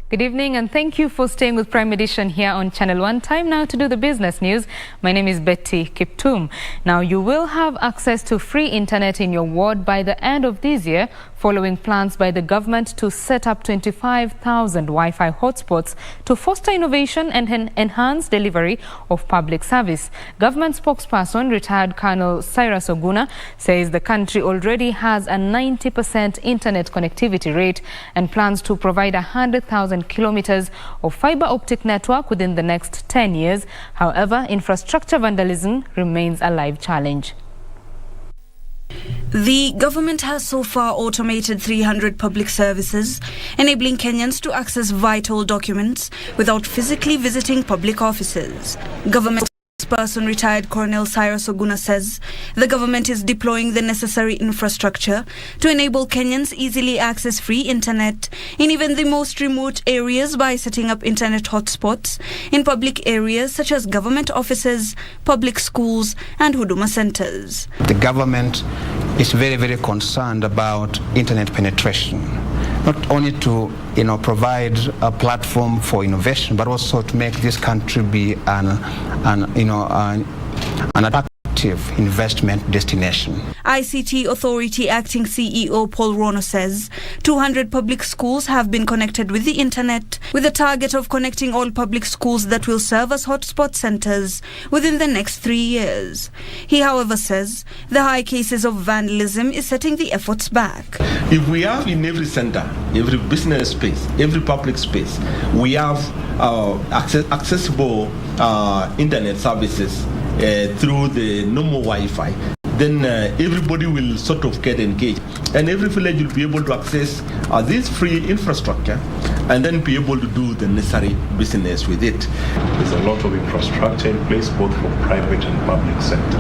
S22: Good evening and thank you for staying with Prime Edition here on Channel 1. Time now to do the business news. My name is Betty Kiptum. Now you will have access to free internet in your ward by the end of this year, following plans by the government to set up 25,000 Wi-Fi hotspots to foster innovation and enhance delivery of public service. Government spokesperson, retired Colonel Cyrus Oguna, says the country already has a 90% internet connectivity rate and plans to provide 100,000 kilometers of fiber optic network within the next 10 years. However, infrastructure vandalism remains a live challenge.
S23: The government has so far automated 300 public services, enabling Kenyans to access vital documents without physically visiting public offices. Government Spokesperson retired Colonel Cyrus Oguna says the government is deploying the necessary infrastructure to enable Kenyans easily access free internet in even the most remote areas by setting up internet hotspots in public areas such as government offices, public schools and huduma centers.
S3: The government is very, very concerned about internet penetration, not only to provide a platform for innovation, but also to make this country be an attractive investment destination.
S23: ICT Authority Acting CEO Paul Rono says 200 public schools have been connected with the internet, with a target of connecting all public schools that will serve as hotspot centers within the next 3 years. He, however, says the high cases of vandalism is setting the efforts back.
S6: If we have in every center, every business space, every public space, we have accessible internet services through the normal Wi-Fi, then everybody will sort of get engaged. And every village will be able to access this free infrastructure and then be able to do the necessary business with it.
S7: There's a lot of infrastructure in place, both for private and public sector.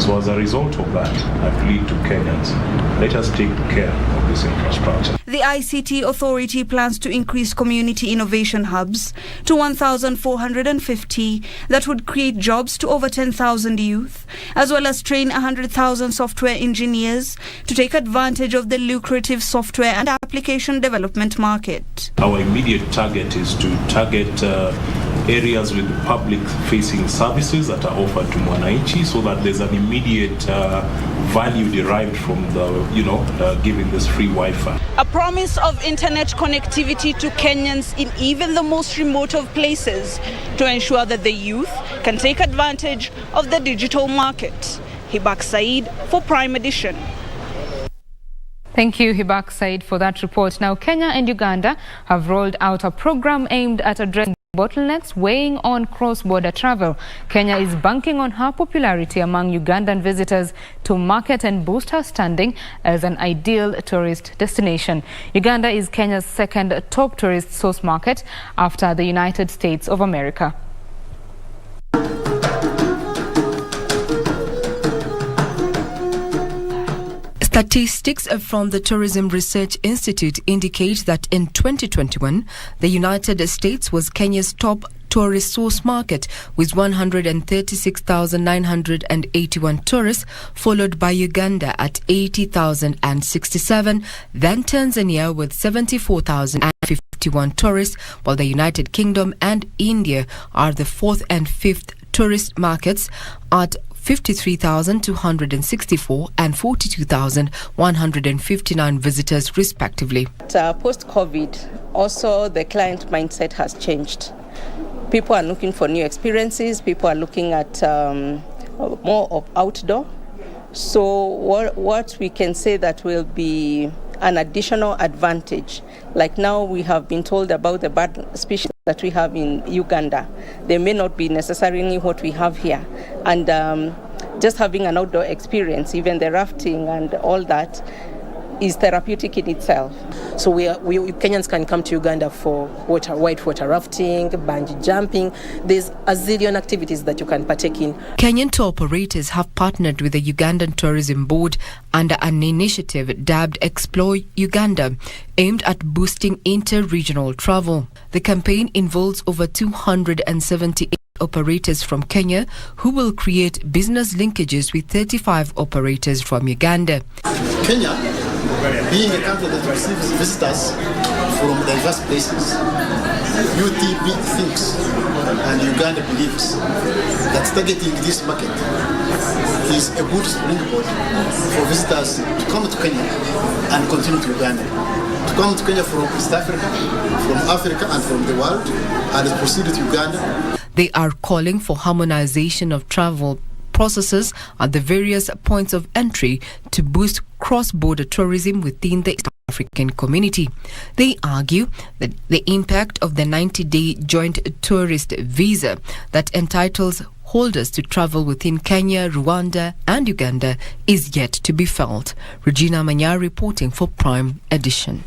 S7: So as a result of that, I plead to Kenyans, let us take care of this infrastructure.
S23: The ICT Authority plans to increase community innovation hubs to 1,450 that would create jobs to over 10,000 youth, as well as train 100,000 software engineers to take advantage of the lucrative software and application development market.
S7: Our immediate target is to target areas with public-facing services that are offered to Mwananchi, so that there's an immediate value derived from the giving this free Wi-Fi.
S23: A promise of internet connectivity to Kenyans in even the most remote of places to ensure that the youth can take advantage of the digital market. Hibak Said for Prime Edition.
S22: Thank you, Hibak Said, for that report. Now, Kenya and Uganda have rolled out a program aimed at addressing bottlenecks weighing on cross-border travel. Kenya is banking on her popularity among Ugandan visitors to market and boost her standing as an ideal tourist destination. Uganda is Kenya's second top tourist source market after the United States of America.
S24: Statistics from the Tourism Research Institute indicate that in 2021, the United States was Kenya's top tourist source market with 136,981 tourists, followed by Uganda at 80,067, then Tanzania with 74,051 tourists, while the United Kingdom and India are the fourth and fifth tourist markets at 53,264 and 42,159 visitors respectively.
S25: Post-COVID, also the client mindset has changed. People are looking for new experiences. People are looking at more of outdoor. So what we can say that will be an additional advantage. Like now we have been told about the bird species that we have in Uganda. They may not be necessarily what we have here. And just having an outdoor experience, even the rafting and all that, is therapeutic in itself.
S26: So we Kenyans can come to Uganda for whitewater rafting, bungee jumping. There's a zillion activities that you can partake in.
S24: Kenyan tour operators have partnered with the Ugandan Tourism Board under an initiative dubbed Explore Uganda, aimed at boosting inter-regional travel. The campaign involves over 278 operators from Kenya who will create business linkages with 35 operators from Uganda.
S27: Kenya, being a country that receives visitors from diverse places, UTB thinks and Uganda believes that targeting this market is a good springboard for visitors to come to Kenya and continue to Uganda. To come to Kenya from East Africa, from Africa and from the world, and proceed to Uganda.
S24: They are calling for harmonization of travel processes at the various points of entry to boost cross-border tourism within the East African community. They argue that the impact of the 90-day joint tourist visa that entitles holders to travel within Kenya, Rwanda and Uganda is yet to be felt. Regina Manyar reporting for Prime Edition.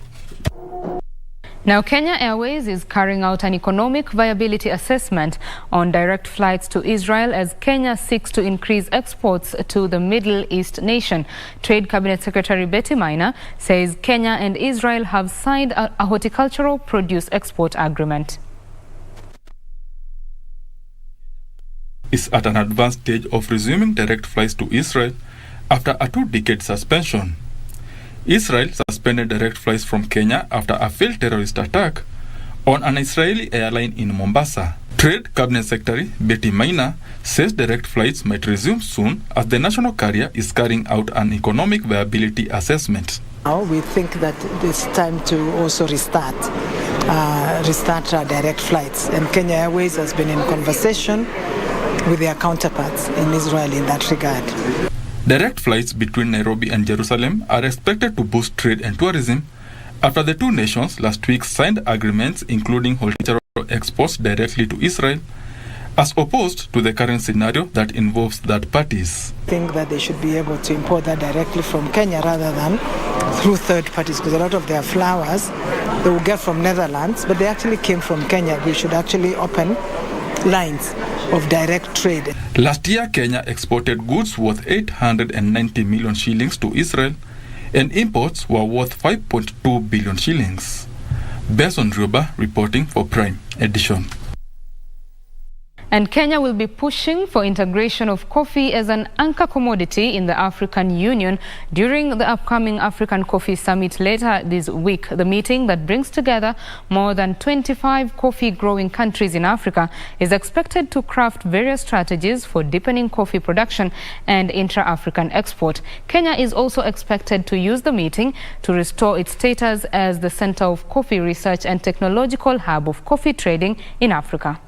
S22: Now, Kenya Airways is carrying out an economic viability assessment on direct flights to Israel as Kenya seeks to increase exports to the Middle East nation. Trade Cabinet Secretary Betty Maina says Kenya and Israel have signed a horticultural produce export agreement.
S5: Is at an advanced stage of resuming direct flights to Israel after a 2-decade suspension. Israel suspended direct flights from Kenya after a failed terrorist attack on an Israeli airline in Mombasa. Trade Cabinet Secretary Betty Maina says direct flights might resume soon as the national carrier is carrying out an economic viability assessment.
S8: Now we think that it's time to also restart our direct flights, and Kenya Airways has been in conversation with their counterparts in Israel in that regard.
S5: Direct flights between Nairobi and Jerusalem are expected to boost trade and tourism after the two nations last week signed agreements including horticultural exports directly to Israel, as opposed to the current scenario that involves third parties.
S8: I think that they should be able to import that directly from Kenya rather than through third parties, because a lot of their flowers they will get from Netherlands, but they actually came from Kenya. We should actually open lines of direct trade.
S5: Last year, Kenya exported goods worth 890 million shillings to Israel, and imports were worth 5.2 billion shillings. Beson Ruba reporting for Prime Edition.
S22: And Kenya will be pushing for integration of coffee as an anchor commodity in the African Union during the upcoming African Coffee Summit later this week. The meeting that brings together more than 25 coffee-growing countries in Africa is expected to craft various strategies for deepening coffee production and intra-African export. Kenya is also expected to use the meeting to restore its status as the center of coffee research and technological hub of coffee trading in Africa.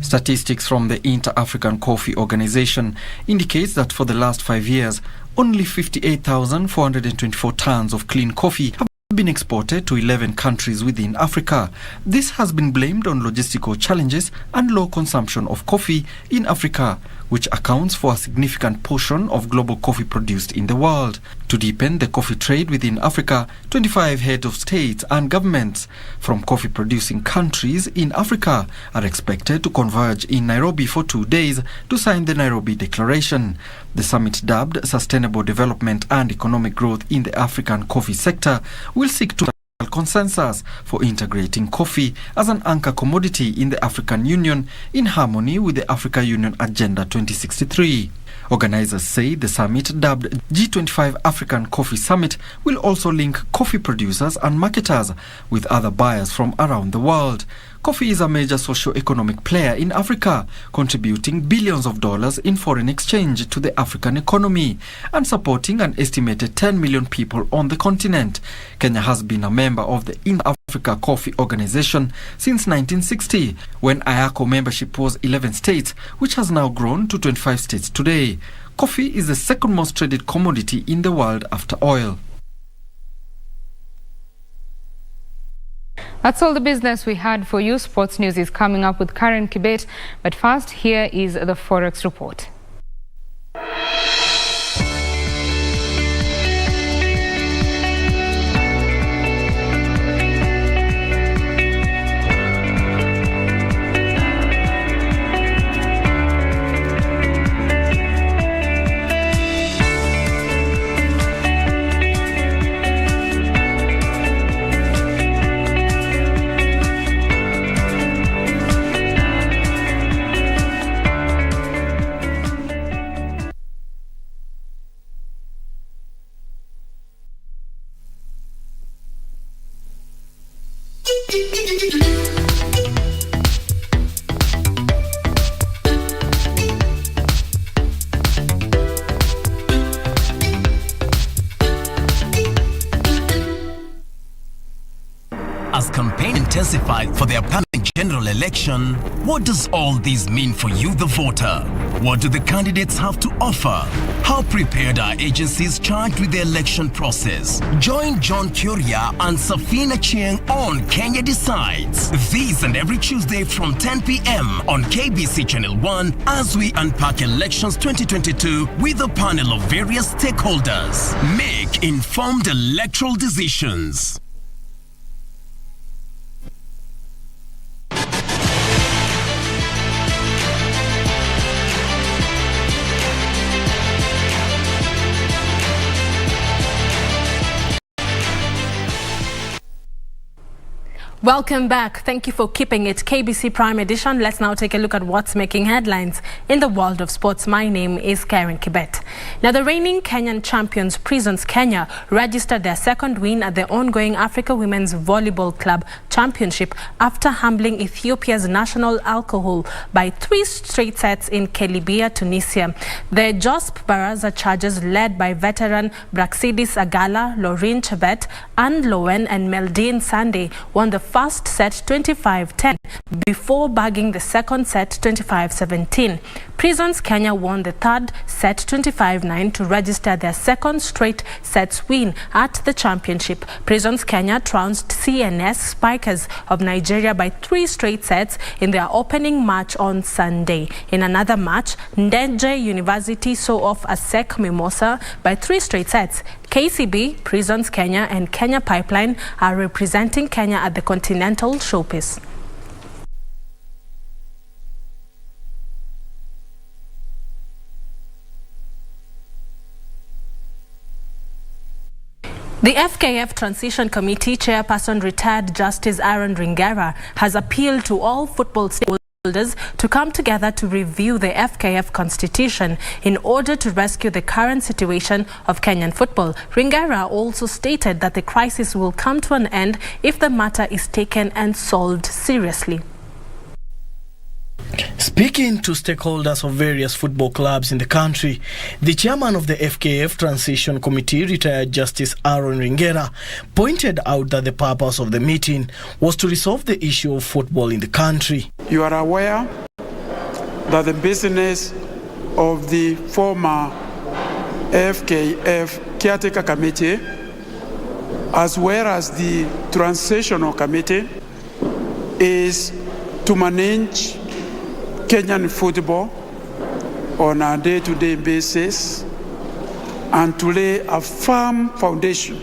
S9: Statistics from the Inter-African Coffee Organization indicates that for the last 5 years, only 58,424 tons of clean coffee have been exported to 11 countries within Africa. This has been blamed on logistical challenges and low consumption of coffee in Africa, which accounts for a significant portion of global coffee produced in the world. To deepen the coffee trade within Africa, 25 heads of states and governments from coffee-producing countries in Africa are expected to converge in Nairobi for 2 days to sign the Nairobi Declaration. The summit, dubbed Sustainable Development and Economic Growth in the African Coffee Sector, will seek to consensus for integrating coffee as an anchor commodity in the African Union in harmony with the Africa Union Agenda 2063. Organizers say the summit, dubbed G25 African Coffee Summit, will also link coffee producers and marketers with other buyers from around the world. Coffee is a major socio-economic player in Africa, contributing billions of dollars in foreign exchange to the African economy and supporting an estimated 10 million people on the continent. Kenya has been a member of the Inter-Africa Coffee Organization since 1960, when IACO membership was 11 states, which has now grown to 25 states today. Coffee is the second most traded commodity in the world after oil.
S22: That's all the business we had for you. Sports news is coming up with Karen Kibet. But first, here is the Forex report.
S10: As campaign intensified for the upcoming general election, what does all this mean for you, the voter? What do the candidates have to offer? How prepared are agencies charged with the election process? Join John Kuria and Safina Chieng on Kenya Decides. This and every Tuesday from 10 p.m. on KBC Channel 1 as we unpack elections 2022 with a panel of various stakeholders. Make informed electoral decisions.
S11: Welcome back. Thank you for keeping it KBC Prime Edition. Let's now take a look at what's making headlines in the world of sports. My name is Karen Kibet. Now, the reigning Kenyan champions Prisons Kenya registered their second win at the ongoing Africa Women's Volleyball Club Championship after humbling Ethiopia's national alcohol by 3 straight sets in Kelibia, Tunisia. The JOSP Baraza chargers, led by veteran Braxidis Agala, Lauren Chebet, Anne Lowen and Meldine Sande, won the first set 25-10 before bagging the second set 25-17. Prisons Kenya won the third set 25-9 to register their second straight sets win at the championship. Prisons Kenya trounced CNS Spikers of Nigeria by 3 straight sets in their opening match on Sunday. In another match, Ndeje University saw off ASEC Mimosa by 3 straight sets. KCB, Prisons Kenya and Kenya Pipeline are representing Kenya at the Continental Showpiece. The FKF Transition Committee Chairperson, retired Justice Aaron Ringera, has appealed to all football stakeholders to come together to review the FKF constitution in order to rescue the current situation of Kenyan football. Ringera also stated that the crisis will come to an end if the matter is taken and solved seriously.
S13: Speaking to stakeholders of various football clubs in the country, the chairman of the FKF Transition Committee, retired Justice Aaron Ringera, pointed out that the purpose of the meeting was to resolve the issue of football in the country.
S14: You are aware that the business of the former FKF Caretaker Committee, as well as the Transitional Committee, is to manage Kenyan football on a day-to-day basis and to lay a firm foundation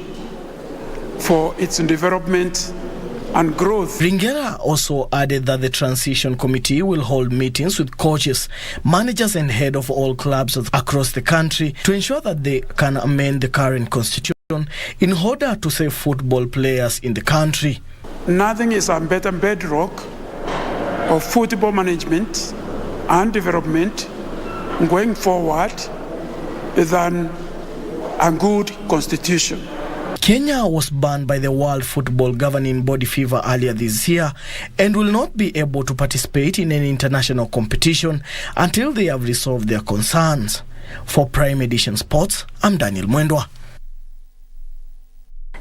S14: for its development and growth.
S13: Ringera also added that the Transition Committee will hold meetings with coaches, managers and head of all clubs across the country to ensure that they can amend the current constitution in order to save football players in the country.
S14: Nothing is a better bedrock of football management and development going forward than a good constitution.
S13: Kenya was banned by the World Football Governing Body FIFA earlier this year and will not be able to participate in any international competition until they have resolved their concerns. For Prime Edition Sports, I'm Daniel Mwendwa.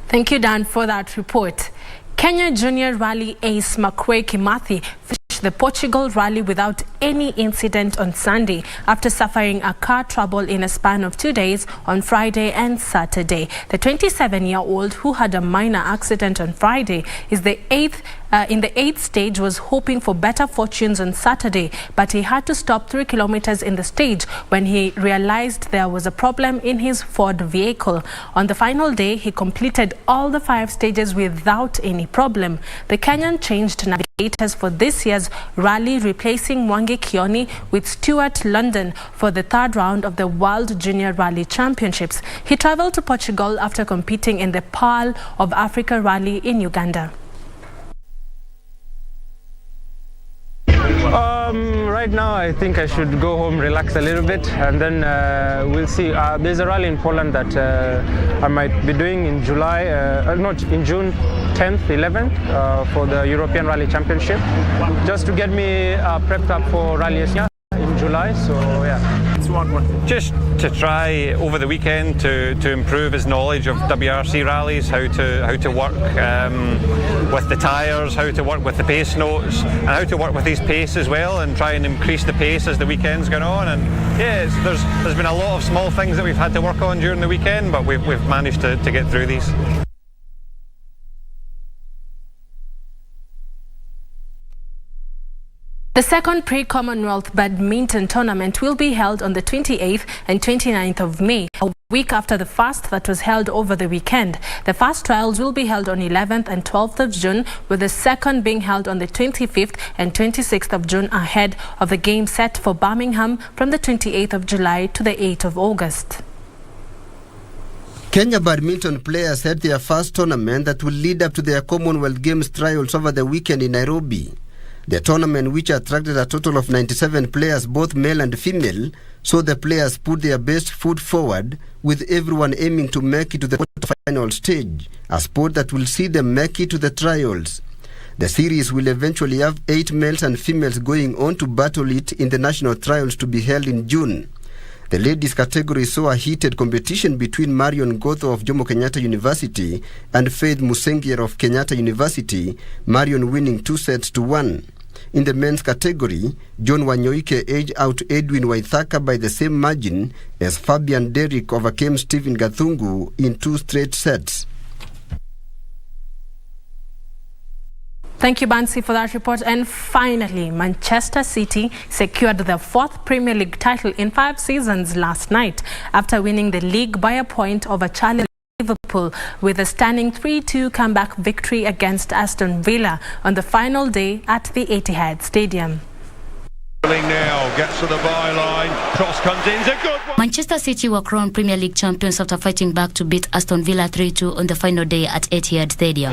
S11: Thank you, Dan, for that report. Kenya Junior Rally ace Makwe Kimathi finished the Portugal Rally without any incident on Sunday after suffering a car trouble in a span of 2 days on Friday and Saturday. The 27-year-old, who had a minor accident on Friday, is in the 8th stage, was hoping for better fortunes on Saturday, but he had to stop 3 kilometers in the stage when he realized there was a problem in his Ford vehicle. On the final day, he completed all the 5 stages without any problem. The Kenyan changed navigators for this year's rally, replacing Mwangi Kioni with Stuart London for the 3rd round of the World Junior Rally Championships. He traveled to Portugal after competing in the Pearl of Africa Rally in Uganda.
S16: Right now, I think I should go home, relax a little bit, and then we'll see. There's a rally in Poland that I might be doing in July, in June 10th, 11th, for the European Rally Championship, just to get me prepped up for Rally in July. So yeah.
S17: Just to try over the weekend to improve his knowledge of WRC rallies, how to work with the tyres, how to work with the pace notes, and how to work with his pace as well, and try and increase the pace as the weekend's going on. And yeah, there's been a lot of small things that we've had to work on during the weekend, but we've managed to get through these.
S11: The second pre-Commonwealth Badminton Tournament will be held on the 28th and 29th of May, a week after the first that was held over the weekend. The first trials will be held on 11th and 12th of June, with the second being held on the 25th and 26th of June ahead of the game set for Birmingham from the 28th of July to the 8th of August.
S1: Kenya badminton players had their first tournament that will lead up to their Commonwealth Games trials over the weekend in Nairobi. The tournament, which attracted a total of 97 players, both male and female, saw the players put their best foot forward, with everyone aiming to make it to the quarterfinal stage, a sport that will see them make it to the trials. The series will eventually have 8 males and females going on to battle it in the national trials to be held in June. The ladies category saw a heated competition between Marion Gotho of Jomo Kenyatta University and Faith Musengier of Kenyatta University, Marion winning 2-1. In the men's category, John Wanyoike edged out Edwin Waithaka by the same margin as Fabian Derrick overcame Stephen Gathungu in 2 straight sets.
S11: Thank you, Bansi, for that report. And finally, Manchester City secured their 4th Premier League title in 5 seasons last night after winning the league by a point over challenger Liverpool with a stunning 3-2 comeback victory against Aston Villa on the final day at the Etihad Stadium.
S2: Now gets to the byline, cross comes in, a good one.
S4: Manchester City were crowned Premier League champions after fighting back to beat Aston Villa 3-2 on the final day at Etihad Stadium.